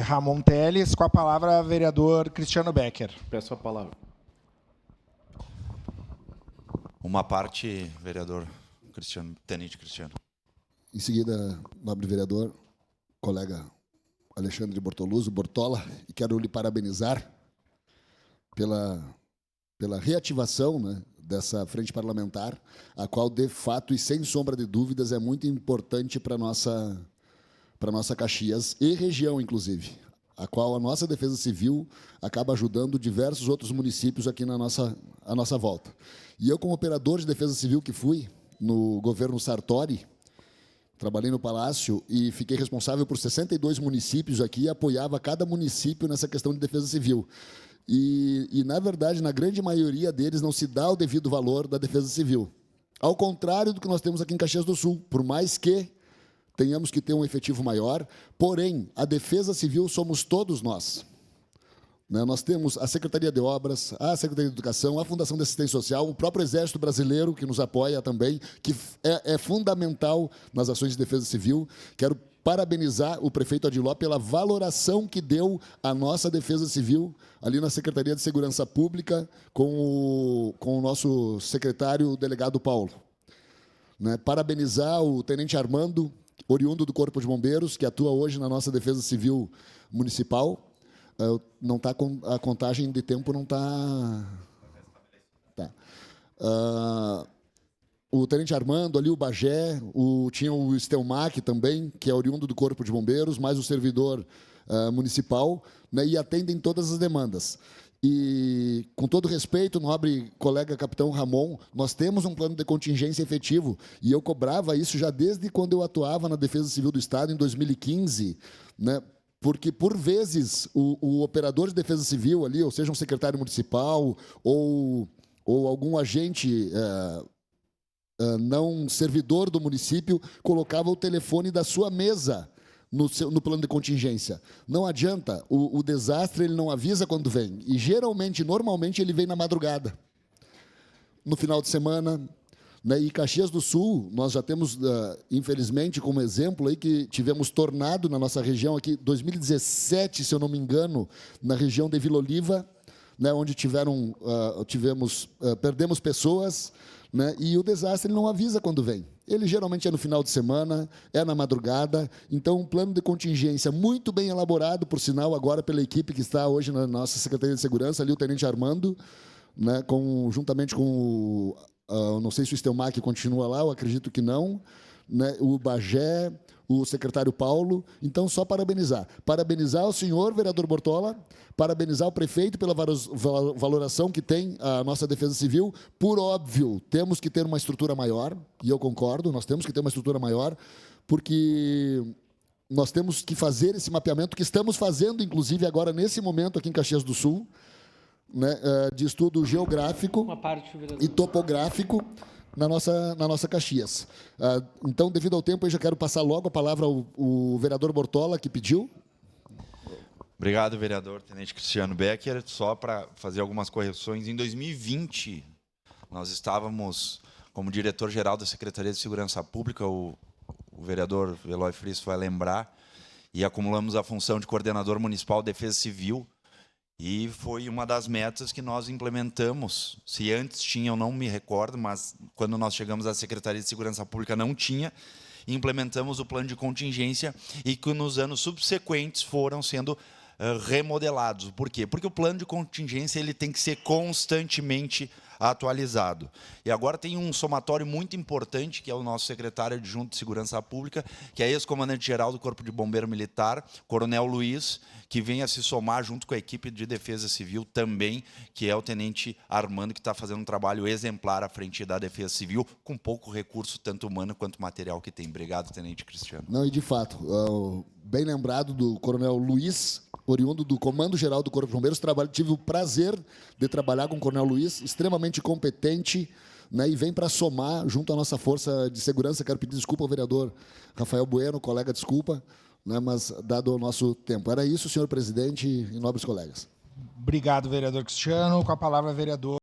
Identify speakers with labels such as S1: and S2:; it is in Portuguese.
S1: Ramon Teles. Com a palavra, vereador Cristiano Becker.
S2: Peço a palavra.
S3: Uma parte, vereador Cristiano, tenente Cristiano.
S4: Em seguida, nobre vereador, colega Alexandre Bortoluso, Bortola, e quero lhe parabenizar pela reativação, né, dessa frente parlamentar, a qual, de fato e sem sombra de dúvidas, é muito importante para a nossa Caxias e região, inclusive, a qual a nossa Defesa Civil acaba ajudando diversos outros municípios aqui à nossa volta. E eu, como operador de Defesa Civil que fui no governo Sartori, trabalhei no Palácio e fiquei responsável por 62 municípios aqui e apoiava cada município nessa questão de defesa civil. E, na verdade, na grande maioria deles não se dá o devido valor da defesa civil. Ao contrário do que nós temos aqui em Caxias do Sul, por mais que tenhamos que ter um efetivo maior, porém, a defesa civil somos todos nós. Nós temos a Secretaria de Obras, a Secretaria de Educação, a Fundação de Assistência Social, o próprio Exército Brasileiro, que nos apoia também, que é fundamental nas ações de defesa civil. Quero parabenizar o prefeito Adiló pela valoração que deu à nossa defesa civil ali na Secretaria de Segurança Pública com o nosso secretário, o delegado Paulo. Parabenizar o tenente Armando, oriundo do Corpo de Bombeiros, que atua hoje na nossa Defesa Civil Municipal. Não tá a contagem de tempo não está. O tenente Armando, ali o Bagé, tinha o Estelmac também, que é oriundo do Corpo de Bombeiros, mais o servidor municipal, né, e atendem todas as demandas. E, com todo respeito, nobre colega capitão Ramon, nós temos um plano de contingência efetivo, e eu cobrava isso já desde quando eu atuava na Defesa Civil do Estado, em 2015, né, porque, por vezes, o operador de defesa civil ali, ou seja, um secretário municipal ou algum agente não servidor do município, colocava o telefone da sua mesa no plano de contingência. Não adianta, o desastre ele não avisa quando vem. E, geralmente, normalmente, ele vem na madrugada, no final de semana. E Caxias do Sul, nós já temos, infelizmente, como exemplo, aí, que tivemos tornado na nossa região aqui, 2017, se eu não me engano, na região de Vila Oliva, né, onde perdemos pessoas, né, e o desastre ele não avisa quando vem. Ele geralmente é no final de semana, é na madrugada. Então, um plano de contingência muito bem elaborado, por sinal, agora pela equipe que está hoje na nossa Secretaria de Segurança, ali o tenente Armando, né, juntamente com não sei se o Estelmac continua lá, eu acredito que não, né, o Bagé, o secretário Paulo. Então, só parabenizar. Parabenizar o senhor, vereador Bortola, parabenizar o prefeito pela valoração que tem a nossa Defesa Civil. Por óbvio, temos que ter uma estrutura maior, e eu concordo, nós temos que ter uma estrutura maior, porque nós temos que fazer esse mapeamento que estamos fazendo, inclusive, agora, nesse momento, aqui em Caxias do Sul, né, de estudo geográfico e topográfico na nossa Caxias. Então, devido ao tempo, eu já quero passar logo a palavra ao vereador Bortola, que pediu.
S3: Obrigado, vereador tenente Cristiano Becker. Só para fazer algumas correções, em 2020, nós estávamos, como diretor-geral da Secretaria de Segurança Pública, o vereador Eloy Frisso vai lembrar, e acumulamos a função de coordenador municipal de Defesa Civil. E foi uma das metas que nós implementamos. Se antes tinha, eu não me recordo, mas quando nós chegamos à Secretaria de Segurança Pública não tinha, implementamos o plano de contingência e que nos anos subsequentes foram sendo remodelados. Por quê? Porque o plano de contingência ele tem que ser constantemente atualizado. E agora tem um somatório muito importante, que é o nosso secretário adjunto de Segurança Pública, que é ex-comandante-geral do Corpo de Bombeiro Militar, Coronel Luiz, que vem a se somar junto com a equipe de Defesa Civil também, que é o tenente Armando, que está fazendo um trabalho exemplar à frente da Defesa Civil, com pouco recurso, tanto humano quanto material que tem. Obrigado, tenente Cristiano.
S4: Não, e de fato, bem lembrado do Coronel Luiz, oriundo do Comando Geral do Corpo de Bombeiros. Tive o prazer de trabalhar com o Coronel Luiz, extremamente competente, né, e vem para somar junto à nossa força de segurança. Quero pedir desculpa ao vereador Rafael Bueno, colega, desculpa, né, mas dado o nosso tempo. Era isso, senhor presidente e nobres colegas.
S1: Obrigado, vereador Cristiano. Com a palavra, vereador